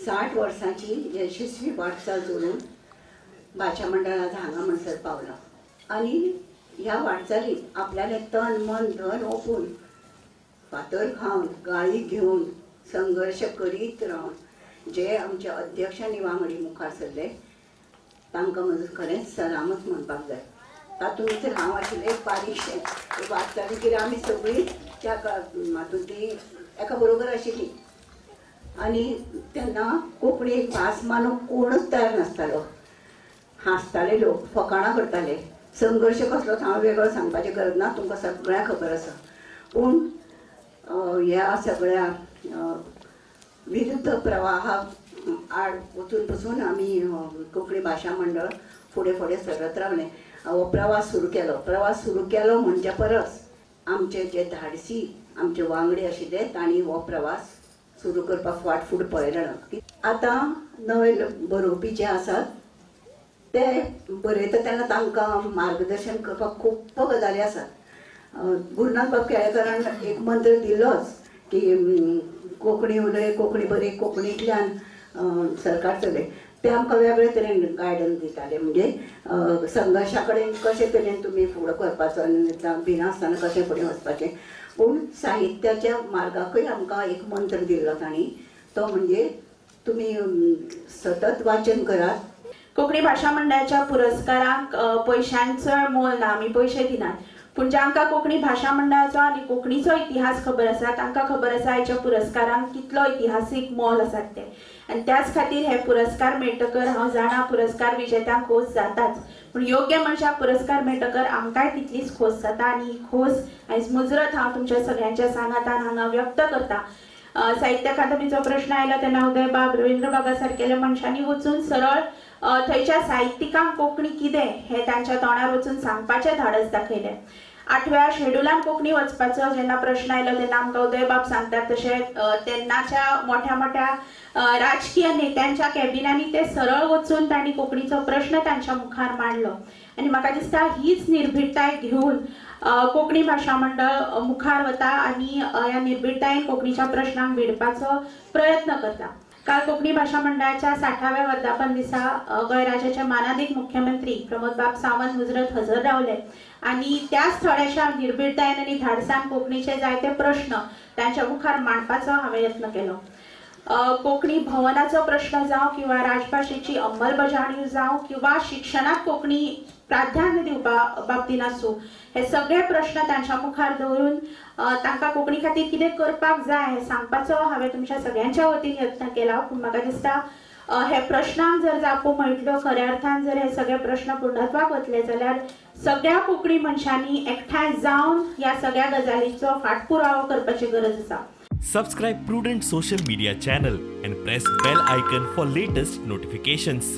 60 वर्सांची यशस्वी वाटचाल जोडून भाषा मंडळ आज हांगा म्हणसर पावला आणि ह्या वाटचालीत आपल्याला तन मन धन ओपून फातर खावन गाळी घेऊन संघर्ष करीत रावन जे आमचे अध्यक्ष आनी वांगडी मुखार सरले तांकां म्हजो खरेंच सलामत म्हणपाक जाय। तातूंत जर हांव आशिल्लें एक बारीकशें वाटचाली कितें आमी सगळीं त्या हातूंतली एका बरोबर आशिल्लीं आनी तेन्ना कोंकणी एक भास मानूंक कोणूच तयार नासतालो। हांसताले लोक, फकाणां करताले, संघर्ष कसलोच हांव वेगळो सांगपाची गरज ना, तुमकां सगळ्यांक खबर आसा। पूण ह्या सगळ्या विरुद्ध प्रवाहाक आड वचून पसून आमी कोंकणी भाशा मंडळ फुडें फुडें सरत रावलें। हो प्रवास सुरू केलो म्हणजे परस आमचे जे धाडसी आमचे वांगडी आशिल्ले तांणी हो प्रवास सुरू करपाक फाटफूट पळयलो ना। आतां नवे बरोवपी जे आसात ते बरयता तेन्ना तांकां मार्गदर्शन करपाक खूब गजाली आसात। गुरुनानक बाब केळेकरान एक मंत्र दिल्लोच की कोंकणी उलय, कोंकणी बरी, कोंकणींतल्यान सरकार चलय। ते आमकां वेगळे तरेन गायडन्स दिताले, म्हणजे संघर्शा कडेन कशे तरेन तुमी फुडें करपाचो आनी भिनासतना कशें फुडें वचपाचें। पूण साहित्याच्या मार्गाकय आमकां एक मंत्र दिल्लो तांणी, तो म्हणजे तुमी सतत वाचन करात। कोंकणी भाषा मंडळाच्या पुरस्कारांक पैशांचो मोल ना, आमी पैसे दिनात, पूण जांकां कोंकणी भाषा मंडळाचो आनी कोंकणीचो इतिहास खबर आसा तांकां खबर आसा ह्याच्या पुरस्कारांक कितलो इतिहासीक मोल आसात ते। आनी त्याच खातीर हे पुरस्कार मेळटकर हांव जाणा पुरस्कार विजेत्यांक खोस जाताच, पूण योग्य मनशाक पुरस्कार मेळटकर आमकांय तितलीच खोस जाता आनी ही खोस आयज मुजरत हांव तुमच्या सगळ्यांच्या सांगातान हांगा व्यक्त करता। साहित्य अकादमीचो प्रश्न आयलो तेन्ना उदय बाब, रवींद्र बाबा सारकेल्या मनशांनी वचून सरळ थंयच्या साहित्यिकांक कोंकणी कितें हें तांच्या तोंडार वचून सांगपाचें धाडस दाखयलें। 8व्या शेड्युलान कोंकणी वचपाचो जेन्ना प्रश्न आयलो तेन्ना आमकां उदय बाब सांगतात तशें तेन्नाच्या मोठ्या मोठ्या राजकीय नेत्यांच्या कॅबिनांनी ते सरळ वचून तांणी कोंकणीचो प्रश्न तांच्या मुखार मांडलो आनी म्हाका दिसता हीच निर्भीडताय घेवन कोंकणी भाशा मंडळ मुखार वता आनी ह्या निर्भीडतायेन कोंकणीच्या प्रश्नांक भिडपाचो प्रयत्न करता। काल कोंकणी भाषा मंडळाच्या 60व्या वर्धापन दिसा गोंय राज्याचे मानाधीक मुख्यमंत्री प्रमोद बाब सावंत मुजरत हजर रावले आनी त्याच थोड्याशा निर्भीडतायेन आनी धाडसान कोंकणीचे जायते प्रश्न तांच्या मुखार मांडपाचो हांवें यत्न केलो। कोंकणी भवनाचो प्रश्न जावं किंवा राजभाशेची अंमलबजावणी जावं किंवा शिक्षणाक कोंकणी प्राधान्य दिवपा बाबतीन आसूं, हे सगळे प्रश्न तांच्या मुखार दवरून तांकां कोंकणी खातीर कितें करपाक जाय हें सांगपाचो हांवें तुमच्या सगळ्यांच्या वतीन यत्न केला। पूण म्हाका दिसता हे प्रश्नांक जर जापो मेळटलो, खऱ्या अर्थान जर हे सगळे प्रश्न पूर्णत्वाक वतले जाल्यार सगळ्या कोंकणी मनशांनी एकठांय जावन ह्या सगळ्या गजालींचो फाटपुरावो करपाची गरज आसा। Subscribe Prudent social media channel and press bell icon for latest notifications.